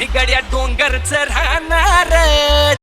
रायगड या डोंगरचं राहणार.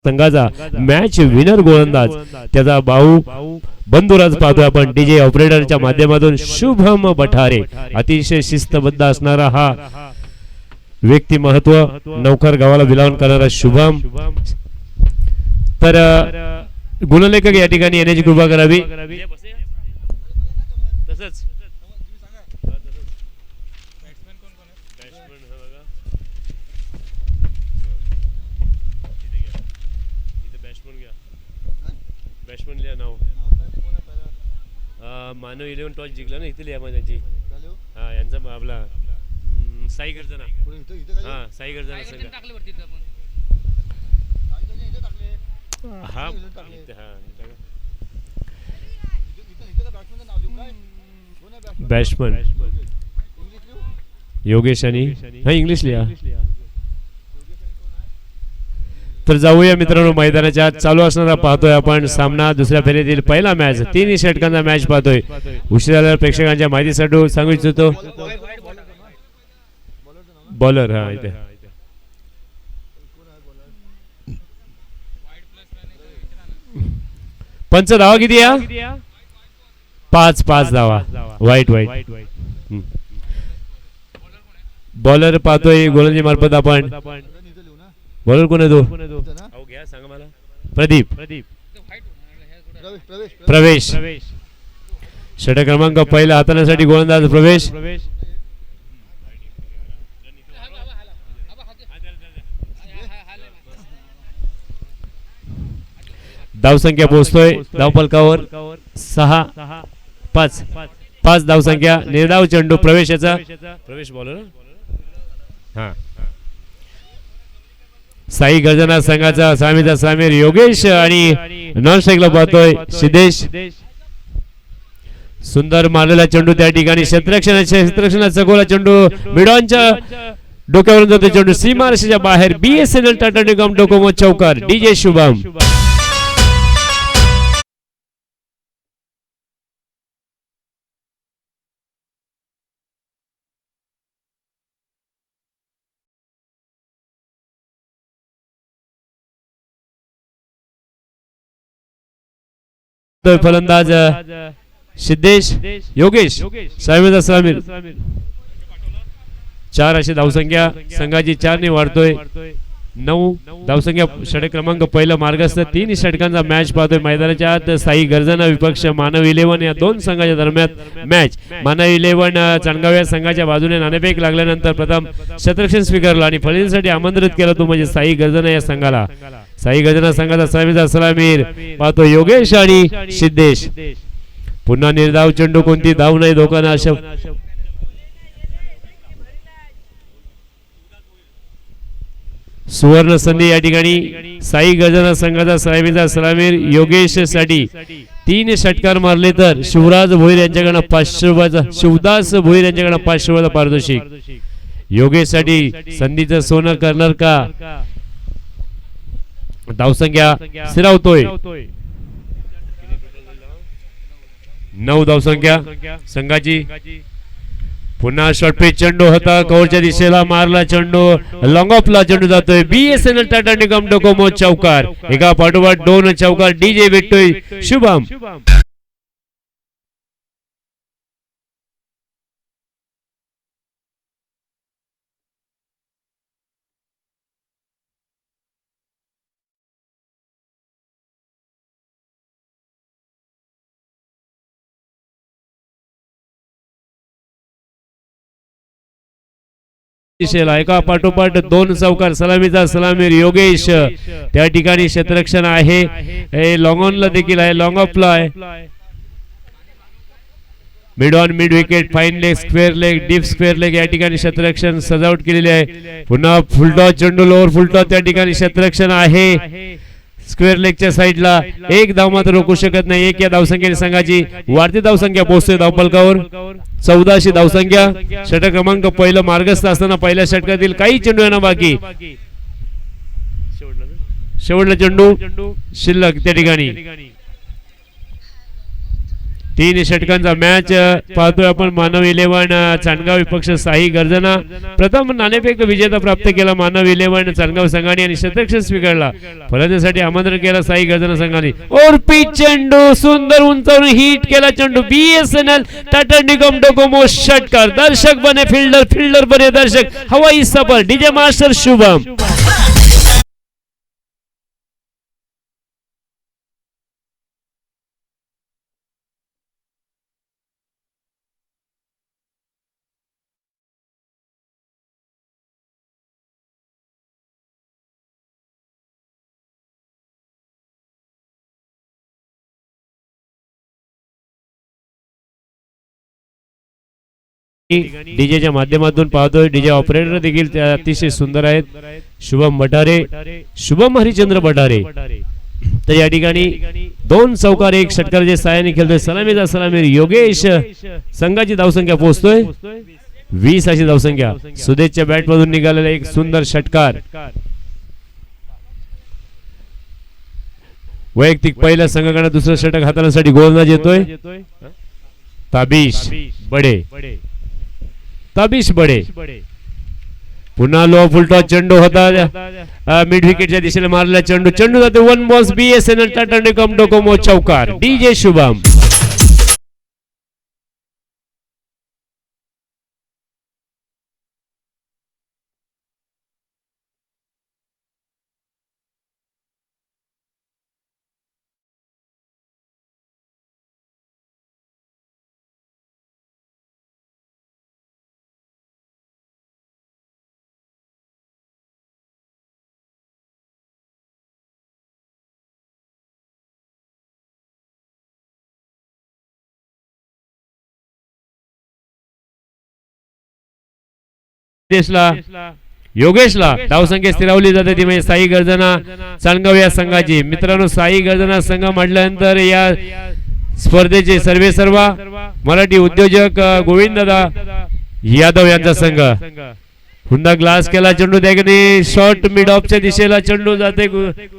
संघाचा मॅच विनर गोलंदाज त्याचा भाऊ बंधुराज पाहतोय आपण डीजे ऑपरेटरच्या माध्यमातून शुभम बठारे. अतिशय शिस्तबद्ध असणारा हा व्यक्तिमत्व नौकर गावाला विलावन करणारा शुभम. तर गुणलेखक या ठिकाणी येण्याची कृपा करावी. तसंच बॅट्समन लिहा नाव मानव 11 टॉस जिंकला ना इथे लिहा मग त्यांची. हा यांचा आपला साई गर्जना. हा साई गर्जना हा बॅट्समन योगेश आणि हा इंग्लिश लिहा. तर जाऊया मित्रांनो मैदानाच्या आत चालू असणारा पाहतोय आपण सामना दुसऱ्या फेरीतील पहिला मॅच. 3 षटकांचा मॅच पाहतोय. उशीर झाल्यावर प्रेक्षकांच्या माहितीसाठी सांगू इच्छितो बॉलर हा इथे पंच धावा किती या 5 धावा. वाईट बॉलर पाहतोय गोलंदाजी मार्फत आपण. बॉलर कोण आहे तो सांगा मला. प्रदीप प्रवेश षटक क्रमांक पहिला हाताळण्यासाठी गोलंदाज प्रवेश. धावसंख्या पोहोचतोय धावफलकावर 5 धावसंख्या. निर्धाव चेंडू प्रवेशाचा प्रवेश बॉलर हा साई गर्जना संघाचा सामीचा सामीर योगेश आणि नॉन स्ट्राईकला पाहतोय सिद्धेश. सुंदर मारलेला चेंडू त्या ठिकाणी क्षेत्ररक्षणाचा गोला चेंडू मिडॉनच्या डोक्यावरून जातो. चेंडू सीमारेषेच्या बाहेर. BSNL टाटा निगम डोकोमो चौकार डीजे शुभम. फलंदाज सिद्धेश योगेश सामीचा सामीर. 4 अशी धावसंख्या संघाची 4 ने वाढतोय. 9 धावसंख्या षटक क्रमांक पहिला मार्गस्थ. 3 षटकांचा मॅच पाहतोय मैदानाच्या आत. साई गर्जना विपक्ष मानव 11 या दोन संघाच्या दरम्यान मॅच. मानव 11 चणगाव संघाच्या बाजूने नाणेफेक लागल्यानंतर प्रथम क्षेत्ररक्षण स्वीकारलं आणि फलंदाजीसाठी आमंत्रित केलं तो म्हणजे साई गर्जना या संघाला. साई गर्जना संघाचा सामीचा सलामीर पाहतो योगेश आणि सिद्धेश. पुन्हा निर्धाव चेंडू. कोणती धाव नाही. धोकानाशक सुवर्ण संधी या ठिकाणी. साई गर्जना संघाचा सामीचा सलामीर योगेश साठी 3 षटकार मारले तर शिवराज भोईर यांच्याकडनं 500 रुपयाचा शिवदास भोईर यांच्याकडनं 500 रुपयाचा पारितोषिक. योगेश साठी संधीचं सोनं करणार का. धावसंख्या स्थिरावतोय. 9 धावसंख्या संघाची. पुन्हा शॉर्टपिच चेंडू होता कव्हरच्या दिशेला मारला चेंडू. लॉंग ऑफला चेंडू जातोय. BSNL टाटा निगम डोकोमो चौकार. एका पाठोपाठ 2 चौकार डीजे भेटतोय शुभम. दिशेला एका पाठोपाठ दोन चौकार सलामीचा सलामीर योगेश त्या ठिकाणी क्षेत्ररक्षण आहे लॉंग ऑनला देखील आहे लॉंग ऑफला आहे mid on mid wicket fine leg square leg deep square leg या ठिकाणी क्षेत्ररक्षण सजावट केलेली आहे पुन्हा फुलटॉस चेंडू लोअर फुलटॉस त्या ठिकाणी क्षेत्ररक्षण आहे स्क्वेअर लेगच्या साईडला एक धाव मात्र रोखू शकत नाही एक या धावसंख्येने संघाची वाढती धावसंख्या पोहोचते धावफलकावर 1400 धावसंख्या षटक क्रमांक पहिलं मार्गस्थ असताना पहिल्या षटकातील काही चेंडू येणं बाकी शेवटला चेंडू शिल्लक त्या ठिकाणी 3 षटकांचा मॅच पाहतोय आपण मानव 11 चांदगाव विपक्ष साई गर्जना प्रथम नाणेफेक विजेता प्राप्त केला मानव 11 चांदगाव संघाने आणि शतरक्षण स्वीकारला फलंदाजीसाठी आमंत्रण केला साई गर्जना संघाने और पिच चेंडू सुंदर उंचावरून हिट केला चेंडू बीएसएनएल टाटा निगम डोकोमो षटकार दर्शक बने फिल्डर फिल्डर बने दर्शक हवाई सफर डीजे मास्टर शुभम डीजेच्या माध्यमातून पाहतोय डीजे ऑपरेटर देखील अतिशय सुंदर आहेत शुभम बटारे शुभम हरिचंद्र बटारे तर या ठिकाणी 2 चौकार 1 षटकाराच्या साहाय्याने खेळतोय सलामीचा सलामीर योगेश संघाची धावसंख्या पोहोचतोय 20 अशी धावसंख्या सुदेशच्या बॅट मधून निघालेला एक सुंदर षटकार वैयक्तिक पहिल्या संघाकडे दुसरं षटक हाताळण्यासाठी गोलंदाज येतोय ताबिश बडे पुन्हा लो फुलटॉस चेंडू होता मिड विकेटच्या दिशेने मारलेला चेंडू जाते 1 बॉल्स बीएसएनएल टाटा निगम डोकोमो चौकार डीजे शुभम योगेशला धावसंख्या स्थिरावली जाते ती म्हणजे साई गर्जना चांदगाव या संघाची मित्रांनो साई गर्जना संघ म्हटल्यानंतर या स्पर्धेचे सर्वेसर्वा मराठी उद्योजक गोविंददादा यादव यांचा संघ पुन्हा ग्लास केला चेंडू त्याने शॉर्ट मिड ऑफच्या दिशेला चेंडू जाते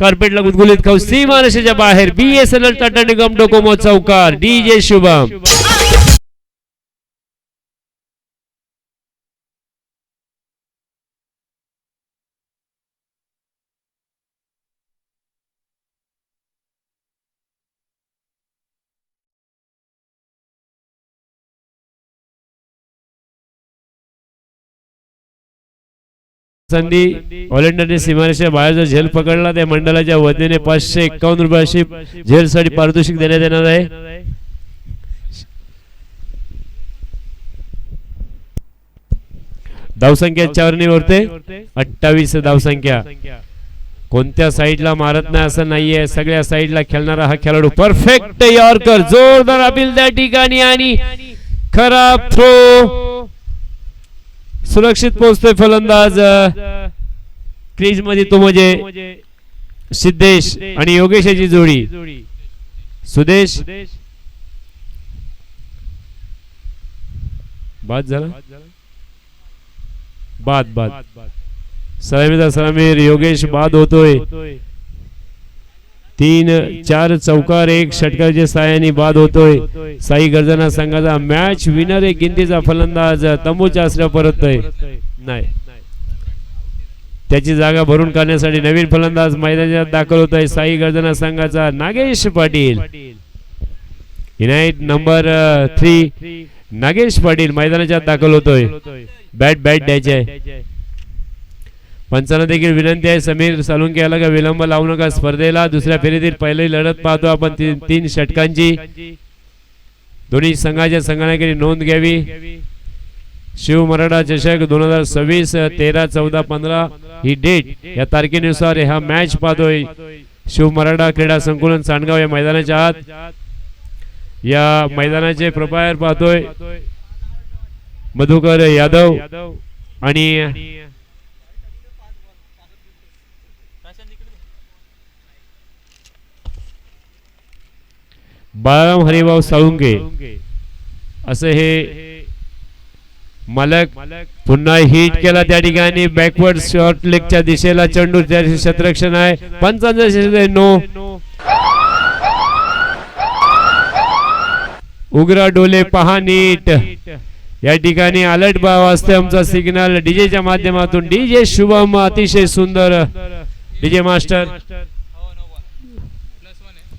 कार्पेटला गुदगुलीत खाऊ सीमारेषेच्या बाहेर बीएसएनएल टाटा निगम डोकोमो चौकार डीजे शुभम संधी ऑलिंडरने सीमारेषा बाहेरचा झेल पकडला त्या मंडळाच्या वतीने 551 रुपये अशी झेलसाठी पारितोषिक देण्यात येणार आहे धावसंख्या 4 ने उरते 28 धावसंख्या कोणत्या साईडला मारत नाही असं नाहीये सगळ्या साईडला खेळणारा हा खेळाडू परफेक्ट यॉर्कर जोरदार अपील त्या ठिकाणी आणि खराब थ्रो सुरक्षित पोहोचतोय फलंदाज क्रीज मध्ये तो म्हणजे सिद्धेश आणि योगेश याची जोडी सुदेश बाद झाला बाद सलामीचा सलामीर योगेश बाद होतोय 3-4 चौकार 1 षटकाराच्या साहाय्याने बाद होतोय साई गर्जना संघाचा मॅच विनर आहे गिनतीचा फलंदाज तंबूच्या आसऱ्या परततोय नाही त्याची जागा भरून काढण्यासाठी नवीन फलंदाज मैदानात दाखल होतोय साई गर्जना संघाचा नागेश पाटील युनाइट नंबर 3 नागेश पाटील मैदानात दाखल होतोय बॅट द्यायचे आहे पंचांना देखील विनंती आहे समीर सालुंके याला का विलंब लावू नका स्पर्धेला दुसऱ्या फेरीतील पहिली लढत पाहतो आपण 3 षटकांची दोन्ही संघाच्या संघटनांनी नोंद घ्यावी शिव मराठा चषक 2026 13, 14, 15 ही डेट या तारखेनुसार हा मॅच पाहतोय शिव मराठा क्रीडा संकुलन सांडगाव या मैदानाच्या आत. या मैदानाचे प्रभार पाहतोय मधुकर यादव आणि बाळाराम हरिभाऊ साळुंके असे हे मालक. पुन्हा हिट केला त्या ठिकाणी बॅकवर्ड शॉर्ट लेगच्या दिशेला चेंडू त्या क्षेत्ररक्षण आहे. पंचांचा नो. उग्र डोले पहा नीट. या ठिकाणी अलर्ट वाजते आमचा सिग्नल डीजेच्या माध्यमातून. डीजे शुभम अतिशय सुंदर डीजे मास्टर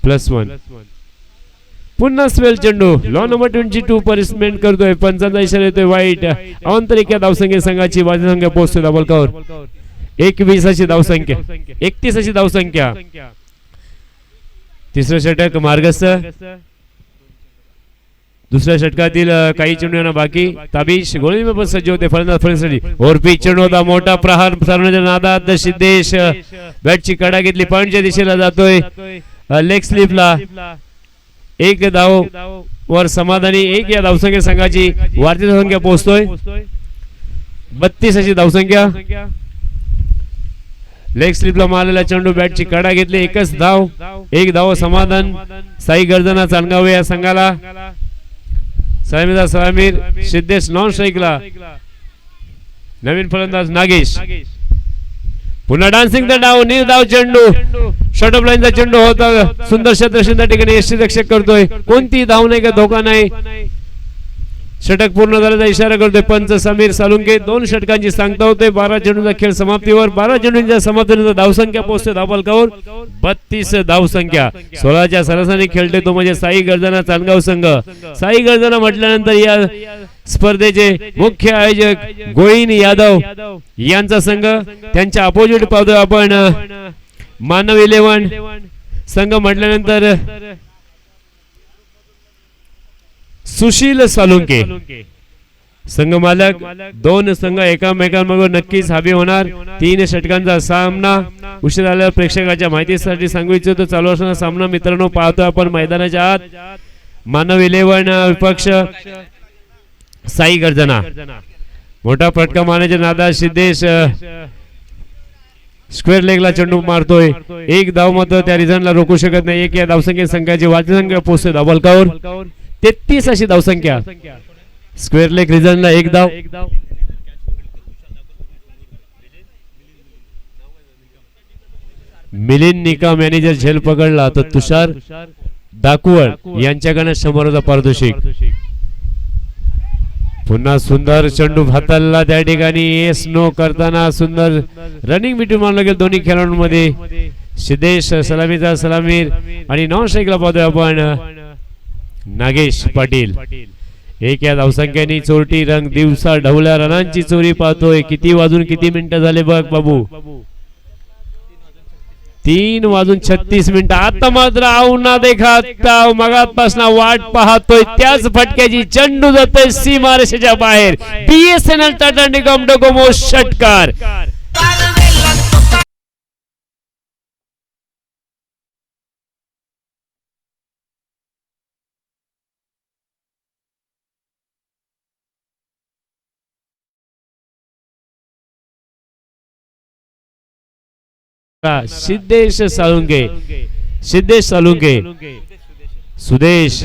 +1. पुन्हा स्वेल चेंडू लॉ नंबर 22 परिस्मेंट करतोय. पंचांचा इशारा येतोय वाईट. अवंतरिक या धावसंख्या संघाची बाजी संख्या पोहोचतोय दाबलकावर 21 अशी धावसंख्या 31 अशी धावसंख्या. तिसरं षटक मार्गस्थ. दुसऱ्या षटकातील काही चेंडू बाकी. ताबीश गोळी पण सज्ज होते फलंदाजी. ओरपी चेंडू होता मोठा प्रहार सारण्याच्या नादात सिद्धेश बॅटची कडा घेतली. पॉइंटच्या दिशेला जातोय लेग स्लिपला. एक धाव वर समाधानी. एक या धावसंख्या संघाची वाढती धावसंख्या पोहोचतोय 32 अशी धावसंख्या. लेग स्लिपला मारलेला चेंडू बॅटची कडा घेतली. एकच धाव. एक धाव समाधान साई गर्जना चांडगाव या संघाला. सलामीर सिद्धेश नॉन स्ट्राईकला. नवीन फलंदाज नागेश. पुन्हा डान्सिंग द डाव. निर्धाव चेंडू शॉर्ट लाईनचा चेंडू होता. सुंदर क्षेत्ररक्षण त्या ठिकाणी यष्टीरक्षक करतोय. कोणती धाव नाही का धोका नाही. षटक पूर्ण झाल्याचा इशारा करतोय पंच समीर सालुंके. 2 षटकांची सांगता होते. 12 चेंडूचा खेळ समाप्तीवर. 12 चेंडूंच्या समाप्तीनंतर धावसंख्या पोहोचते धावफलकावर 32 धावसंख्या. 16च्या सरासरी खेळते तो म्हणजे साई गर्जना चांदगाव संघ. साई गर्जना म्हटल्यानंतर या स्पर्धेचे मुख्य आयोजक गोविंद यादव यांचा संघ. त्यांच्या अपोजिट पाहतोय आपण मानव 11 संघ म्हटल्यानंतर सुशील सालुंके संघ मालक. 2 संघ एकामेकांबरोबर नक्कीच हवे होणार. 3 षटकांचा सामना. उशीर आल्यावर प्रेक्षकाच्या माहितीसाठी सांगू इच्छितो चालू असणारा सामना मित्रांनो पाहतोय आपण मैदानाच्या आत. मानव 11 विपक्ष साई गर्जना. मोठा फटका मारण्याच्या नादात सिद्धेश स्क्वेअर लेगला चेंडू मारतोय. एक धाव मात्र त्या रिझनला रोखू शकत नाही. एक या धावसंख्या संघाची वाढती संख्या पोहोचते धावफलकावर 33 अशी धावसंख्या. स्क्वेअर लेग रिझनला एक धाव. मिलिंद निकम यांनी जर झेल पकडला तर तुषार दाकुवड यांच्याकडे 100चा पारितोषिक. पुन्हा सुंदर चेंडू हाताळला त्या ठिकाणी. एस नो करताना सुंदर रनिंग बिटवीन मानलं गेलं दोन्ही खेळाडूंमध्ये. सिद्धेश सलामीचा सलामीर आणि नॉन स्ट्राईकला पाहतोय आपण नागेश पाटील. एक या धावसंख्येने चोरटी रंग दिवसा ढवल्या रनांची चोरी पाहतोय. किती वाजून किती मिनिटं झाले बघ बाबू. 3 वाजून 36 मिनिटं. आता मात्र आऊना देखा मगातपासून वाट पाहतोय त्याच फटक्याची. चेंडू जातोय सीमारेषेच्या बाहेर. BSNL टाटा निगम डोकोमो षटकार. सिद्धेश साळुंके. सिद्धेश साळुंके. सुदेश.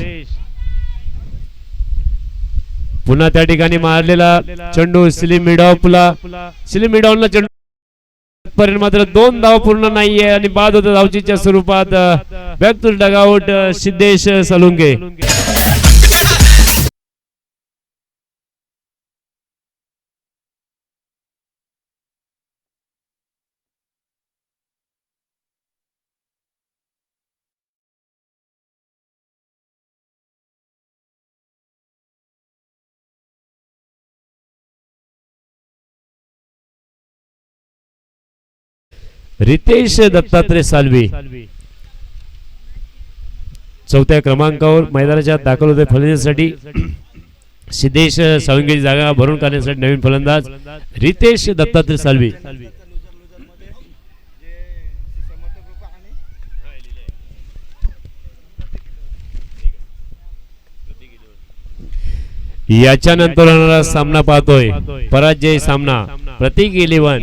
पुन्हा त्या ठिकाणी मारलेला चेंडू स्लिम मिडॉपला. स्लिम मिडॉनला चेंडू पर्यंत मात्र 2 धाव पूर्ण नाहीये आणि बाद होता धावचीच्या स्वरूपात. Back to dugout Siddhesh Salunke. Ritesh Dattatray Salvi 4थ्या क्रमांकावर मैदानाच्या दाखल होते फलंदाजीसाठी. सिद्धेश साळुंकेची जागा भरून काढण्यासाठी नवीन फलंदाज रितेश दत्तात्रय साळवी. याच्यानंतर होणारा सामना पाहतोय पराजय सामना प्रतीक 11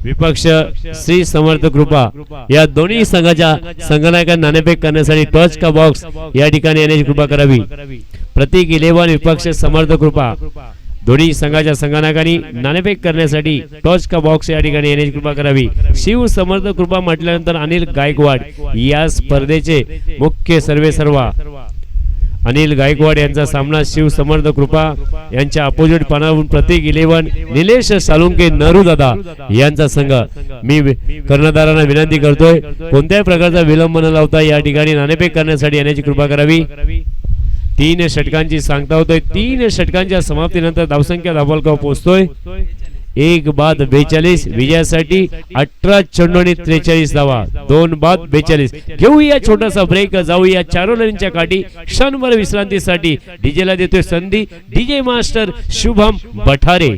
विपक्ष श्री समर्थ कृपा. या दोन्ही संघाच्या संघनायकांना नाणेफेक करण्यासाठी टॉस का बॉक्स या ठिकाणी येण्याची कृपा करावी. प्रतीक 11 विपक्ष समर्थ कृपा. दोन्ही संघाच्या संघनायकांनी नाणेफेक करण्यासाठी टॉस का बॉक्स या ठिकाणी येण्याची कृपा करावी. शिव समर्थ कृपा म्हटल्यानंतर अनिल गायकवाड या स्पर्धेचे मुख्य सर्वेसर्वा अनिल गायकवाड यांचा सामना शिव समर्थ कृपा यांच्या अपोजिट पानावरून प्रतीक 11 निलेश साळुंके नरूदादा यांचा संघ. मी कर्णधारांना विनंती करतोय कोणत्याही प्रकारचा विलंब न लावता या ठिकाणी नाणेफेक करण्यासाठी येण्याची कृपा करावी. 3 षटकांची सांगता होतोय. 3 षटकांच्या समाप्तीनंतर धावसंख्या धावफलकावर पोहोचतोय 1 बाद 42 विजयासाठी 18 चेंडू आणि 43 धावा. 2 बाद 42. घेऊया छोटासा ब्रेक. जाऊया चारोलरींच्या काठी क्षणभर विश्रांतीसाठी. डीजेला देतोय संधी डीजे मास्टर शुभम बठारे.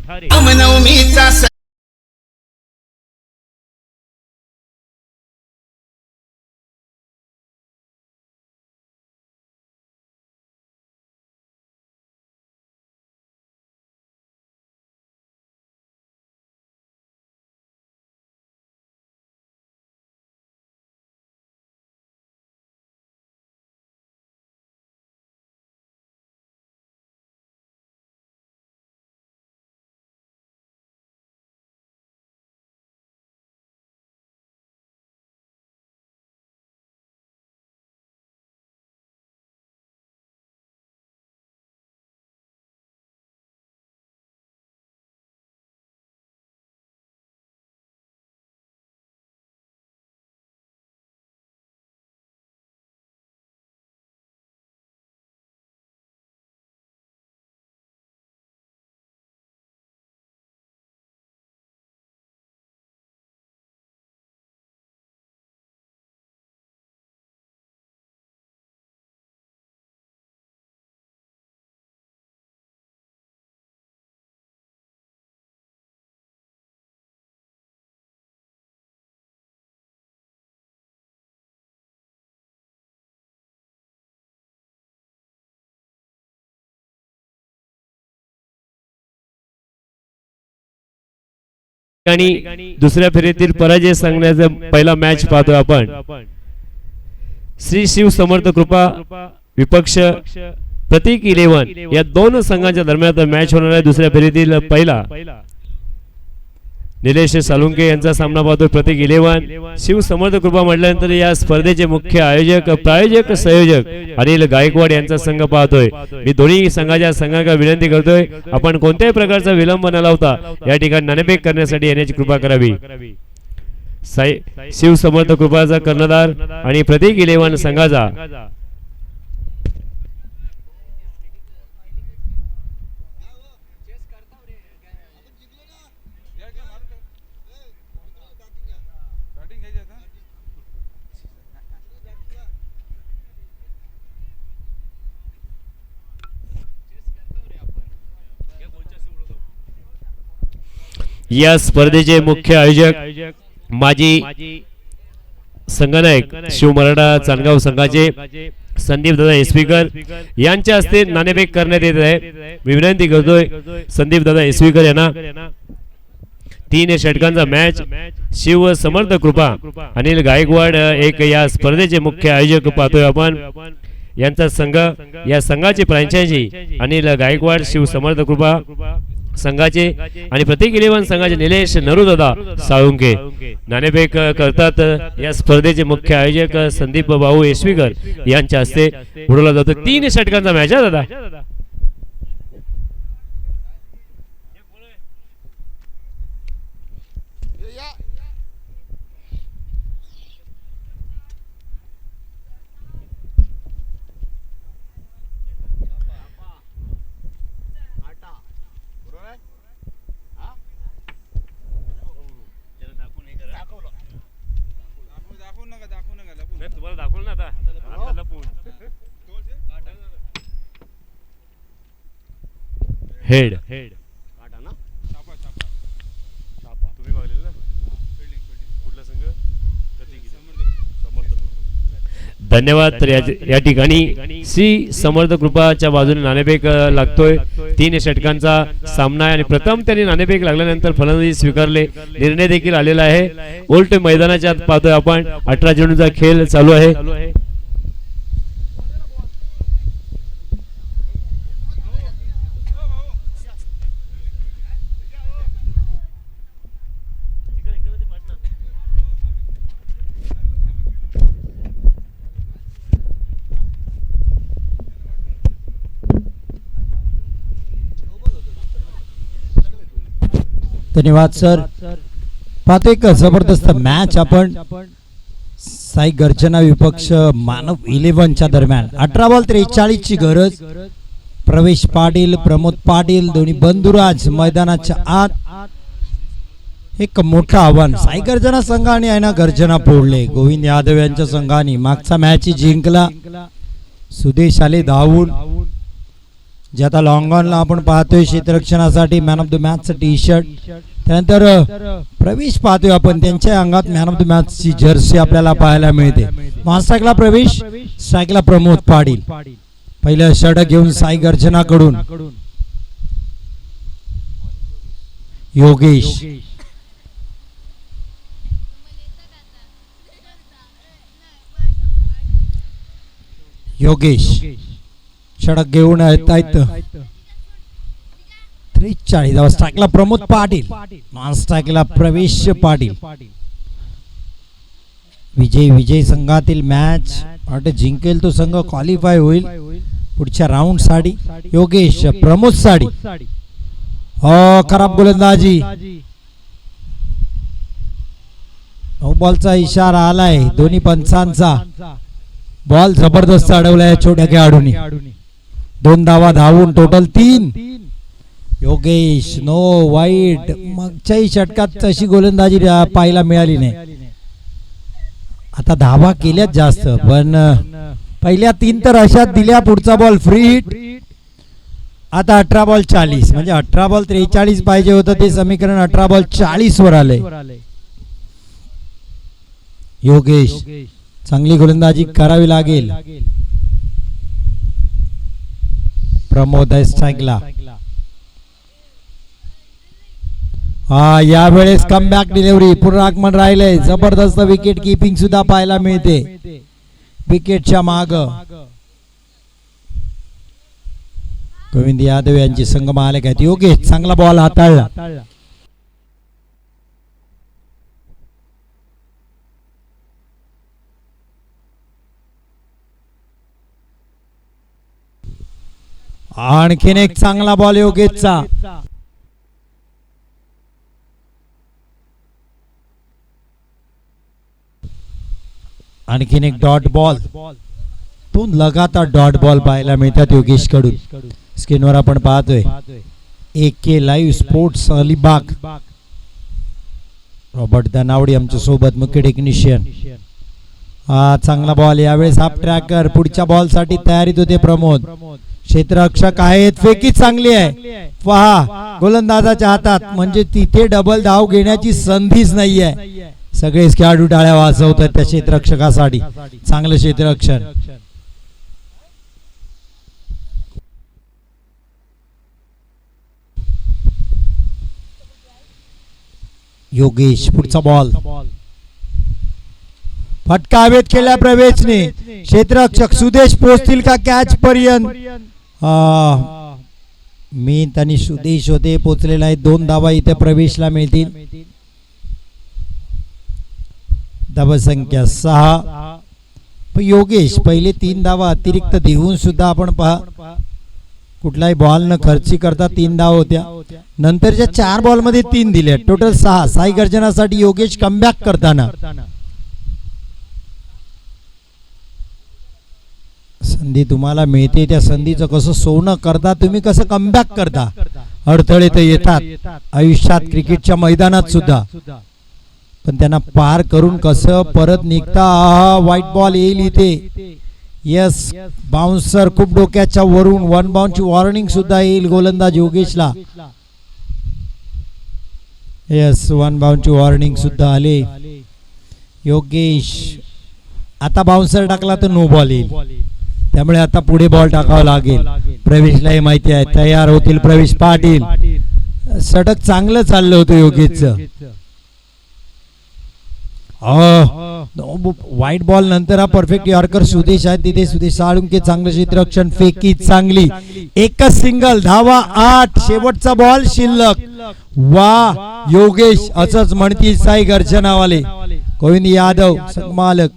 आणि दुसऱ्या फेरीतील पराजय सांगण्याचा पहिला मॅच पाहतोय आपण. श्री शिव समर्थ कृपा विपक्ष प्रतीक 11 या दोन संघांच्या दरम्यान मॅच होणार आहे. दुसऱ्या फेरीतील पहिला निलेश साळुंके यांचा सामना पाहतोय. प्रतीक 11 शिव समर्थ कृपा म्हटल्यानंतर या स्पर्धेचे मुख्य आयोजक प्रायोजक संयोजक अनिल गायकवाड यांचा संघ पाहतोय. मी दोन्ही संघाच्या संघाला विनंती करतोय आपण कोणत्याही प्रकारचा विलंब न लावता या ठिकाणी नाणेफेक करण्यासाठी येण्याची कृपा करावी. शिव समर्थ कृपाचा कर्णधार आणि प्रतीक 11 संघाचा या स्पर्धेचे मुख्य आयोजक माजी संघनायक शिव मराठा चांदगाव संघाचे संदीप दादा एसवीकर यांच्या हस्ते नाणेफेक करण्यात येत आहे. मी विनंती करतोय संदीप दादा एसवीकर यांना 3 षटकांचा मॅच शिव समर्थ कृपा अनिल गायकवाड एक या स्पर्धेचे मुख्य आयोजक पाहतोय आपण. यांचा संघ या संघाचे फ्रँचायझी अनिल गायकवाड शिव समर्थ कृपा संघाचे आणि प्रतीक 11 संघाचे निलेश नरूदादा साळुंके नाणेफेक करतात. या स्पर्धेचे मुख्य आयोजक संदीप भाऊ एसवीकर यांच्या हस्ते उडवला जातो. 3 षटकांचा मॅच आहे दादा. तुम्हाला दाखवलं ना आता लपून हेड. धन्यवाद. तर या ठिकाणी सी समर्थ कृपाच्या बाजूने नाणेफेक लागतोय. 3 षटकांचा सामना आहे आणि प्रथम त्यांनी नाणेफेक लागल्यानंतर फलंदाजी स्वीकारले. निर्णय देखील आलेला आहे. उलट मैदानाच्या आत पाहतोय आपण 18 चेंडूचा खेळ चालू आहे. धन्यवाद सर. पाहतो एक जबरदस्त मॅच आपण साई गर्जना विपक्ष मानव 11च्या दरम्यान. 18 बॉल 43 ची गरज. प्रवेश पाटील, प्रमोद पाटील दोन्ही बंधुराज मैदानाच्या आत. एक मोठं आव्हान साई गर्जना संघाने आहे ना गर्जना फोडले. गोविंद यादव यांच्या संघाने मागचा मॅच जिंकला. सुदेश आले धावून. जे आता लॉंग ऑनला आपण पाहतोय क्षेत्ररक्षणासाठी मॅन ऑफ द मॅचचं टी शर्ट. त्यानंतर प्रवेश पाहतोय आपण त्यांच्या अंगात मॅन ऑफ द मॅचची जर्सी आपल्याला पाहायला मिळते. नॉन स्ट्राईकला प्रवेश, स्ट्राईकला प्रमोद पाटील. पहिलं षटक घेऊन साई गर्जनाकडून योगेश. योगेश षटक घेऊन येत आहेत. 43 स्ट्राईकला प्रमोद पाटील, नॉन स्ट्राईकला प्रवेश पाटील. विजय संघातील मॅच वाटत जिंकेल तो संघ क्वालिफाय होईल पुढच्या राऊंड साठी. योगेश, प्रमोद साठी खराब गोलंदाजी. 9 बॉलचा इशारा आलाय दोन्ही पंचांचा. बॉल जबरदस्त अडवलाय छोट्या खेळाडूंनी. 2 धावा धावून टोटल 3. योगेश नो वाईट. मागच्याही षटकात तशी गोलंदाजी पाहायला मिळाली नाही. आता धावा केल्याच जास्त पण पहिल्या 3 तर अशात दिल्या. पुढचा बॉल फ्री हिट. आता 18 बॉल 40 म्हणजे 18 बॉल 43 पाहिजे होतं ते समीकरण 18 बॉल 40 वर आले. योगेश चांगली गोलंदाजी करावी लागेल. प्रमोद स्ट्राईकला. यावेळेस कमबॅक डिलिव्हरी पुनरागमन राहिले. जबरदस्त विकेट कीपिंग सुद्धा पाहायला मिळते विकेटच्या माग. गोविंद यादव यांचे संघ मालक आहेत. योगेश चांगला बॉल हाताळला. आणखीन एक चांगला बॉल योगेशचा. आणखीन एक डॉट बॉल. 2 लगातार डॉट बॉल पाहायला मिळतात योगेश कडून. स्क्रीनवर आपण पाहतोय AK live sports Alibag. Robert Danawadi आमच्या सोबत मुख्य टेक्निशियन. चांगला बॉल. यावेळेस हाफ ट्रॅकर. पुढच्या बॉल साठी तयारीत होते प्रमोद. क्षेत्ररक्षक आहेत. फेकी चांगली आहे. पहा गोलंदाजाच्या हातात म्हणजे तिथे डबल धाव घेण्याची संधीच नाहीये. सगळेच खेळाडू टाळ्या वाजवतात त्या क्षेत्ररक्षकासाठी. चांगलं क्षेत्ररक्षण. योगेश पुढचा बॉल. फटका हवेत केला प्रवेशने. क्षेत्ररक्षक सुदेश पोहोचतील का कॅच पर्यंत. मीत आणि सुदेश होते पोहोचलेला आहे. 2 धावा इथे प्रवेशला मिळतील. धावा संख्या 6. योगेश पहिले 3 धावा अतिरिक्त देऊन सुद्धा आपण पहा कुठलाही बॉल न खर्ची करता 3 धावा होत्या. नंतरच्या 4 बॉल मध्ये 3 दिले. टोटल 6. साई गर्जनासाठी योगेश कमबॅक करताना. संधी तुम्हाला मिळते त्या संधीचं कसं सोनं करता तुम्ही, कसं कमबॅक करता. अडथळे तर येतात आयुष्यात क्रिकेटच्या मैदानात सुद्धा, पण त्यांना पार करून कसं परत निघता. व्हाईट बॉल येईल इथे. यस बाउन्सर खूप डोक्याच्या वरून वन बाउंडची वॉर्निंग सुद्धा येईल गोलंदाज योगेशला. यस वन बाउंडची वॉर्निंग सुद्धा आले. योगेश आता बाउन्सर टाकला तर नो बॉल येईल, त्यामुळे आता पुढे बॉल टाकावा लागेल. प्रवेशलाही माहिती आहे, तयार होतील प्रवेश पाटील. षटक चांगलं चाललं होतं योगेशचं. व्हाईट बॉल नंतर हा परफेक्ट यॉर्कर सुदेश आहे तिथे. सुदेश साळुंके चांगलं क्षेत्ररक्षण, फेकी चांगली, एकच सिंगल, धावा 8, शेवटचा बॉल शिल्लक. वा योगेश असंच म्हणतील साई गर्जनावाले. गोविंद यादव संघमालक.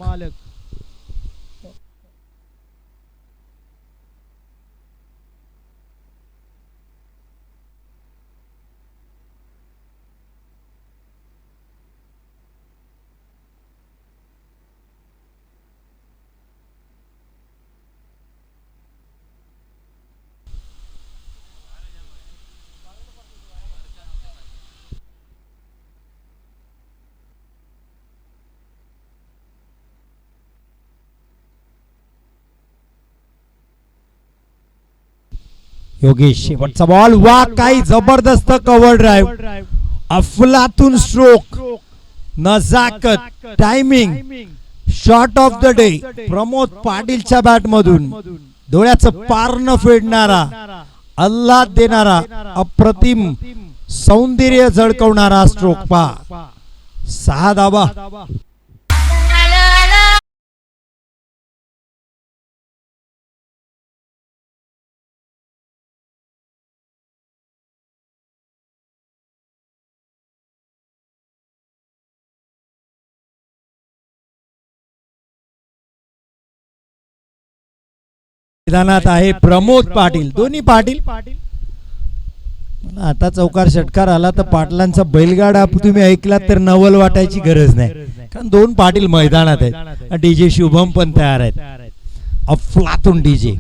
योगेश शेवटचा बॉल. वा काही जबरदस्त कव्हर ड्राईव्ह, अफलातून स्ट्रोक, नजाकत, timing, shot of the day Pramod पाटीलच्या बॅट मधून. डोळ्याचं पार न फेडणारा, आल्हाद देणारा, अप्रतिम सौंदर्य झळकवणारा स्ट्रोक पा. 6 धावा. मैदानात आहे प्रमोद पाटील, दोन्ही पाटील. आता चौकार षटकार आला तर पाटलांचा बैलगाडा तुम्ही ऐकलात तर नवल वाटायची गरज नाही, कारण 2 पाटील मैदानात आहेत. डीजे शुभम पण तयार आहेत. अफलातून डीजे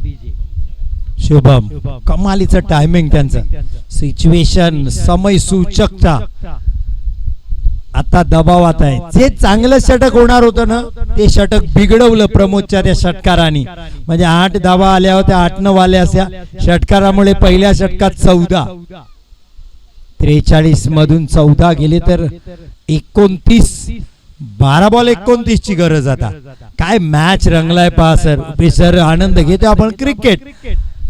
शुभम, कमालीचं टायमिंग त्यांचं, सिच्युएशन, समय सूचकता. आता दबावात आहे. जे चांगलं षटक होणार होतं ना ते षटक बिघडवलं प्रमोदच्या त्या षटकाराने. म्हणजे 8 धावा आल्या होत्या, 8-9 आल्या अशा षटकारामुळे. पहिल्या षटकात 14, 43 मधून 14 गेले तर 29, 12 बॉल 29 ची गरज. आता काय मॅच रंगलाय पहा सर. सर आनंद घेतो आपण क्रिकेट,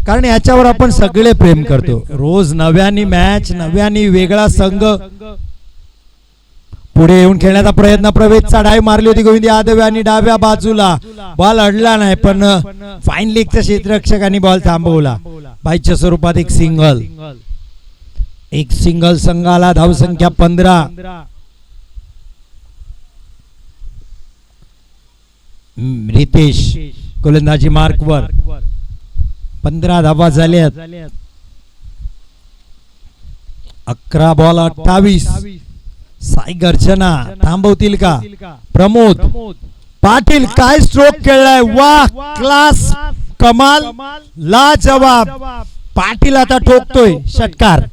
कारण याच्यावर आपण सगळे प्रेम करतो. रोज नव्याने मॅच, नव्याने वेगळा संघ पुढे येऊन खेळण्याचा प्रयत्न. प्रवेशचा डाय मारली होती गोविंद यादव आणि डाव्या बाजूला बॉल अडला नाही, पण फाईन लेगच्या क्षेत्ररक्षकांनी बॉल थांबवला. बाईच्या स्वरूपात एक सिंगल. संघाला धावसंख्या 15. रितेश गोलंदाजी मार्कवर. 15 धावा झाल्यात. 11 बॉल 28. साई गर्जना थांबवतील का? प्रमोद पाटील काय स्ट्रोक खेळलाय. वा क्लास, कमाल, लाजवाब. पाटील आता ठोकतोय षटकार.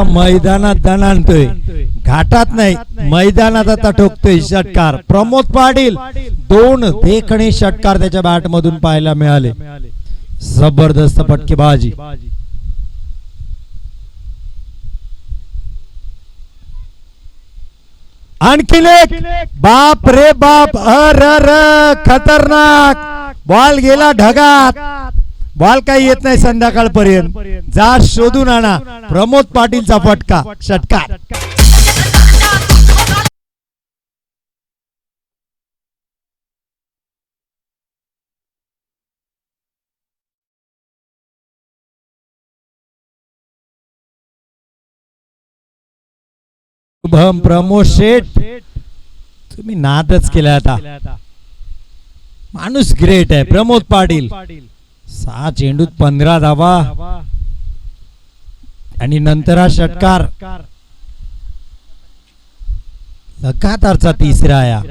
मैदानात दण आणतोय, घाटात नाही, मैदानात आता ठोकतोय षटकार. प्रमोद पाटील 2 देखणे षटकार त्याच्या बॅट मधून पाहायला मिळाले. जबरदस्त फटकेबाजी. आणखीन एक. बाप रे बाप, अर खतरनाक. बॉल गेला ढगात. बॉल काही येत नाही संध्याकाळपर्यंत. जा शोधून आणा. प्रमोद पाटीलचा फटका षटकार. शुभम, प्रमोद शेठ, तुम्ही नादच केला. आता माणूस ग्रेट आहे प्रमोद पाटील. 6 चेंडूत 15 धावा आणि नंतर हा षटकार. लगातारचा तिसरा या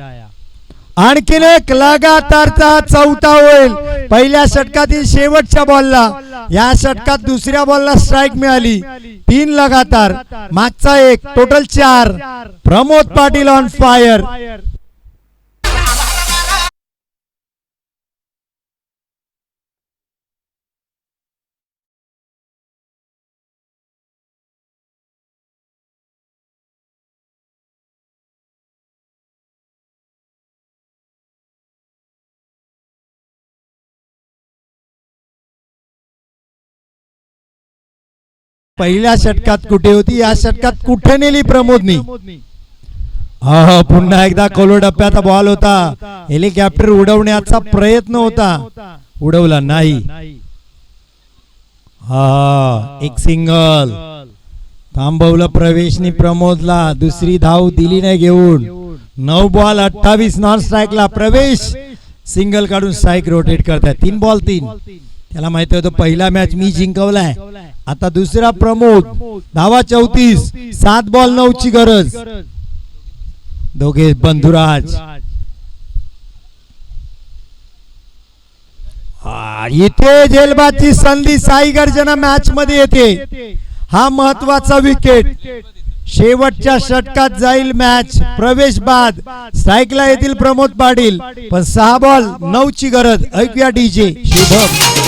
आणखीन एक लगातारचा चौथा होईल पहिल्या षटकातील शेवटच्या बॉलला. या षटकात दुसऱ्या बॉलला स्ट्राईक मिळाली. 3 लगातार, मागचा एक, total 4. Pramod Patil on fire. पहिल्या षटकात कुठे होती, या षटकात कुठे नेली प्रमोदनी. पुन्हा एकदा कोलोडप्प्याचा बॉल होता. हेलिकॉप्टर उडवण्याचा प्रयत्न होता, उडवला नाही. एक सिंगल थांबवलं प्रवेशनी प्रमोदला. दुसरी धाव दिली नाही घेऊन. 9 बॉल 28 नॉन स्ट्राईकला. प्रवेश सिंगल काढून स्ट्राईक रोटेट करताय. 3 बॉल 3. त्याला माहिती होतं पहिला मॅच मी जिंकवलाय. आता दुसरा प्रमोद. धावा 34. 7 बॉल 9 ची गरज. दोघे बंधुराज. इथे झेलबादची संधी साई गर्जना मॅच मध्ये येते. हा महत्वाचा विकेट. शेवटच्या षटकात जाईल मॅच. प्रवेश बाद. स्ट्राईकला येतील प्रमोद पाटील, पण 6 बॉल 9 ची गरज. ऐकूया डीजे शुभम.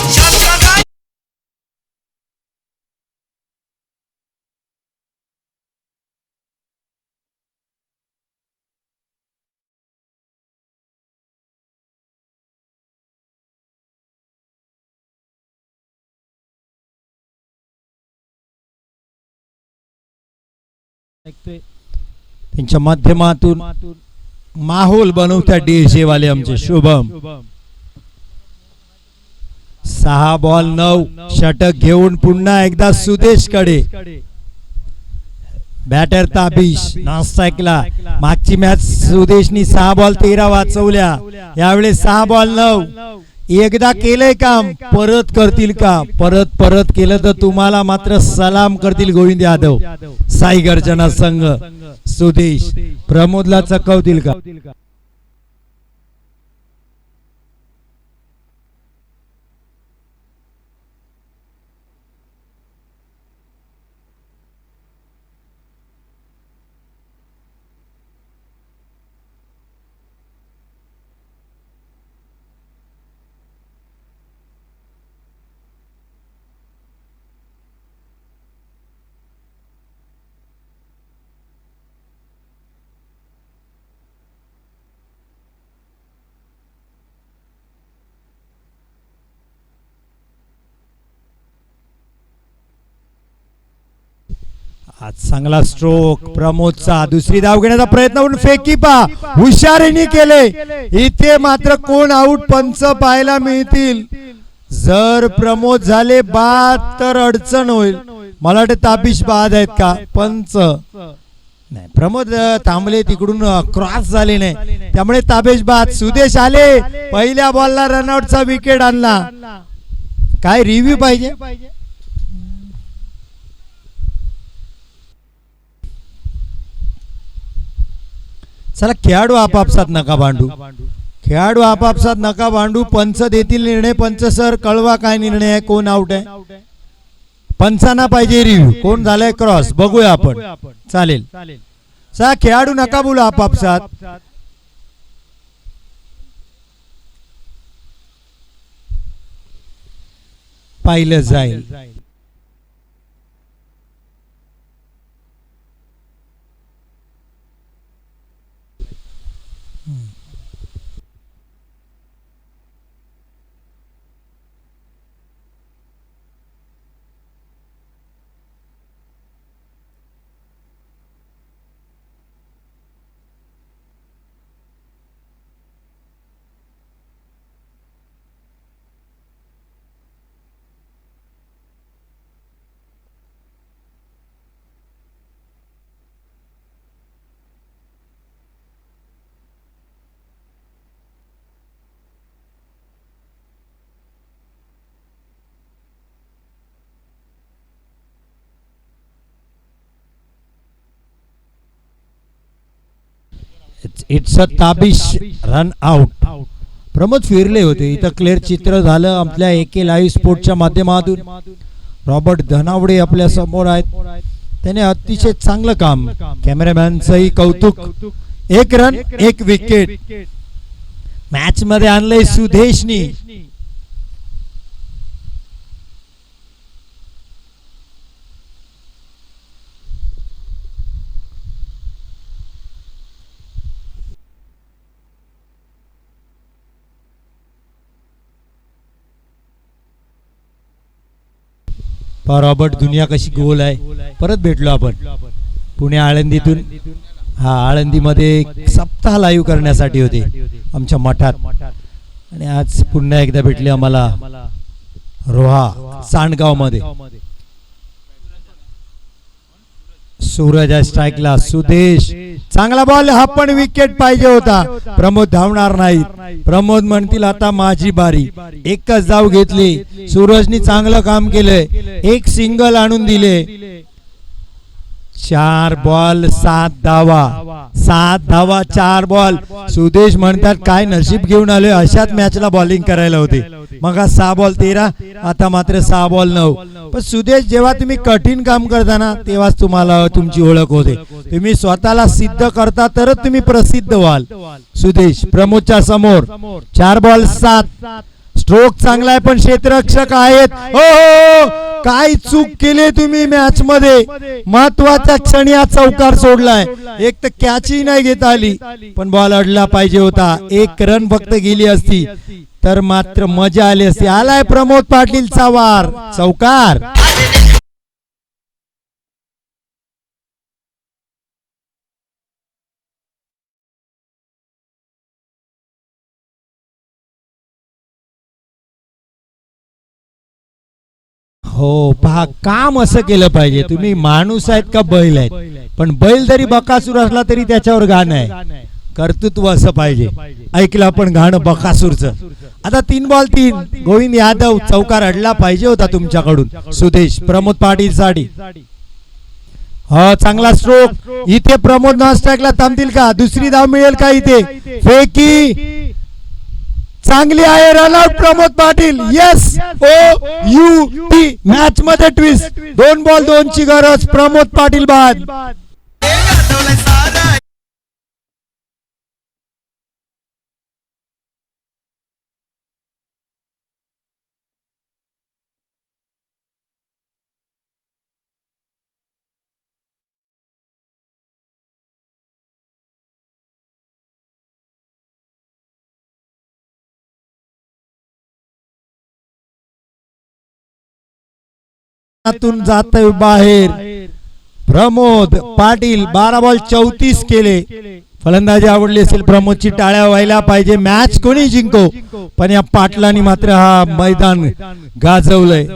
त्यांच्या माध्यमातून माहोल बनवत्या डीजे वाले आमचे शुभम. 6 बॉल 9. षटक घेऊन पुन्हा एकदा सुदेश कडे. बॅटर ताबिश नॉन स्ट्राईकला. मागची मॅच सुदेशनी 6 बॉल 13 वाचवल्या. यावेळेस 6 बॉल 9. एकदा केलंय काम, परत करतील का. परत केलं तर तुम्हाला मात्र सलाम करतील गोविंद यादव. साई गर्जना संघ. सुदेश प्रमोदला चकवतील का. आज चांगला स्ट्रोक प्रमोदचा. दुसरी धाव घेण्याचा प्रयत्न करून फेकी पा हुशारीने केले. इथे मात्र कोण आउट पंच पाहायला मिळतील. जर प्रमोद झाले बाद तर अडचण होईल. मला वाटते ताबिश बाद आहेत का पंच. नाही, प्रमोद थांबले तिकडून क्रॉस झाले नाही, त्यामुळे ताबिश बाद. सुदेश आले. पहिल्या बॉलला रनआउटचा विकेट आणला. काय रिव्ह्यू पाहिजे. चला खेळाडू आपापसात नका भांडू. खेळाडू आपापसात नका भांडू. पंच देतील निर्णय. पंच सर कळवा काय निर्णय आहे, कोण आउट आहे. पंचांना पाहिजे रिव्ह्यू. कोण झालंय क्रॉस बघूया आपण. चालेल. चला खेळाडू नका बोलू आपापसात. पाहिलं जाईल. It's a Tabish run out. Pramod फिरले होते इथं क्लिअर चित्र झालं आपल्या एके लाईव्ह स्पोर्टच्या माध्यमातून. रॉबर्ट धनावडे आपल्या समोर आहेत, त्याने अतिशय चांगलं काम. कॅमेरामॅनचंही कौतुक. 1 रन 1 विकेट मॅच मध्ये आणलंय सुदेशनी. रॉबर्ट दुनिया कशी गोल आहे. परत भेटलो आपण पुणे आळंदीतून. हा आळंदीमध्ये सप्ताह लाईव्ह करण्यासाठी होते आमच्या मठात, आणि आज पुन्हा एकदा भेटले आम्हाला रोहा सांडगाव मध्ये. सूरज स्ट्राईकला. सुदेश चांगला बॉल. हा पण विकेट पाहिजे होता. प्रमोद धावणार नाही. प्रमोद म्हणतील आता माझी बारी. एकच धाव घेतली. सूरजनी चांगलं काम केलंय. 1 सिंगल आणून दिले. 4 बॉल 7 धावा. 7 धावा 4 बॉल. सुदेश म्हणतात काय नशीब घेऊन आलोय, अशाच मॅचला बॉलिंग करायला होते. मग 6 बॉल 13, आता मात्र 6 बॉल 9. पण सुदेश जेव्हा तुम्ही कठीण काम करताना तेव्हाच तुम्हाला तुमची ओळख होते. तुम्ही स्वतःला सिद्ध करता तरच तुम्ही प्रसिद्ध व्हाल. सुदेश प्रमोदच्या समोर. 4 बॉल 7. स्ट्रोक चांगला आहे पण क्षेत्ररक्षक आहेत. हो काय चूक केली तुम्ही मॅच मध्ये. महत्वाच्या क्षणी हा चौकार सोडलाय. एक तर कॅचही नाही घेता आली, पण बॉल अडला पाहिजे होता. 1 रन फक्त गेली असती तर मात्र मजा आली असती. आलाय प्रमोद पाटीलचा वार. चौकार. हो पहा, काम असं केलं पाहिजे. तुम्ही माणूस आहेत का बैल आहेत, पण बैल जरी बकासूर असला तरी त्याच्यावर गाणं आहे. कर्तृत्व असं पाहिजे. ऐकलं आपण गाणं बकासूरचं. आता 3 बॉल 3. गोविंद यादव. चौकार अडला पाहिजे होता तुमच्याकडून. सुदेश प्रमोद पाटील साठी. हा चांगला स्ट्रोक. इथे प्रमोद नॉन स्ट्राईकला थांबतील का? दुसरी धाव मिळेल का इथे? फेकी चांगली आहे. Run out Pramod Patil. Yes OUT. Match मध्ये ट्विस्ट. 2 बॉल 2 ची गरज. प्रमोद पाटील बाद. जातोय बाहेर. प्रमोद पाटील 12 बॉल 34 केले. फलंदाजी आवडली असेल प्रमोदची. टाळ्या व्हायला पाहिजे. मॅच कोणी जिंको, पण या पाटलांनी मात्र हा मैदान गाजवलंय.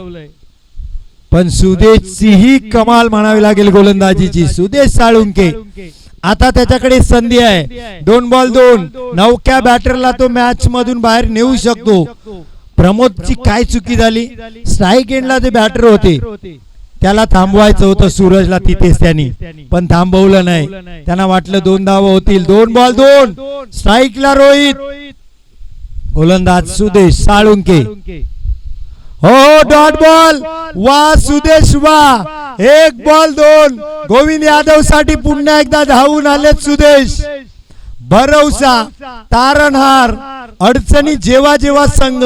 पण सुदेशची ही कमाल म्हणावी लागेल गोलंदाजीची. सुदेश साळुंके. आता त्याच्याकडे संधी आहे. 2 बॉल 2. नवख्या बॅटरला तो मॅच मधून बाहेर नेऊ शकतो. प्रमोदची काय चुकी झाली? स्ट्राईक एंडला जे बॅटर होते त्याला थांबवायचं होतं सूरजला तिथेच त्यांनी, पण थांबवलं नाही. त्यांना वाटलं 2 धावा होतील. 2 बॉल 2. स्ट्राईकला रोहित. गोलंदाज सुदेश साळुंके. हो डॉट बॉल. वा सुदेश वा. 1 बॉल 2. गोविंद यादव साठी पुन्हा एकदा धावून आले सुदेश. भरवसा, तारणहार, अडचणी जेव्हा जेव्हा संघ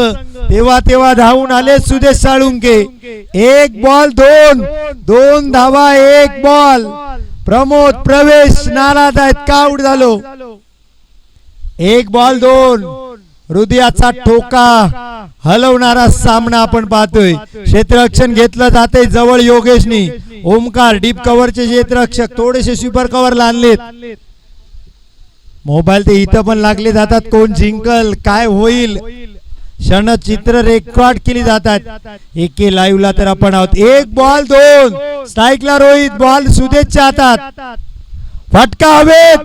तेव्हा तेव्हा धावून आले सुदेश साळुंके. 1 बॉल 2. 2 धावा 1 बॉल. प्रमोद प्रवेश नाराज आहेत. का आउट झालो? 1 बॉल 2. हृदयाचा ठोका हलवणारा सामना आपण पाहतोय. क्षेत्ररक्षण घेतलं जाते जवळ योगेशनी. ओमकार डीप कव्हरचे क्षेत्ररक्षक थोडेसे स्वीपर कव्हर आणलेत. मोबाईल ते इथं पण लागले जातात. कोण जिंकल काय होईल क्षणचित्र रेकॉर्ड केली जातात. एके लाईव्ह ला तर आपण आहोत. 1 बॉल 2. स्ट्राईकला रोहित. बॉल सुदेशच्या हातात. फटका हवेत.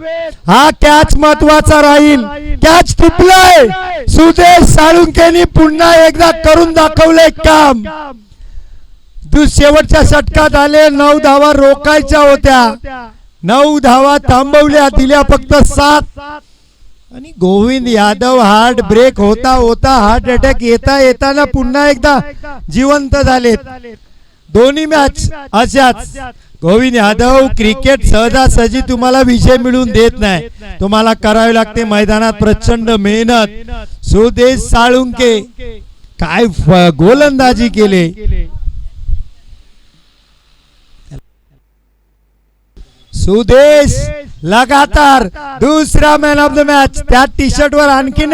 हा कॅच महत्वाचा राहील. कॅच टिपलाय. सुदेश साळुंकेनी पुन्हा एकदा करून दाखवले काम. शेवटच्या षटकात आले. 9 धावा रोखायच्या होत्या. 9 धावा थांबवल्या. दिल्या फक्त 7. आणि गोविंद यादव हार्ट ब्रेक होता होता हार्ट अटॅक येताना पुन्हा एकदा जिवंत झालेत दोन्ही मॅच अशाच. गोविंद यादव क्रिकेट सहजासहजी तुम्हाला विजय मिळवून देत नाही, तुम्हाला करावे लागते मैदानात प्रचंड मेहनत. सुदेश साळुंके काय गोलंदाजी केले. सुदेश लगातार दुसरा मॅन ऑफ द मॅच. त्या टी शर्ट वर आणखी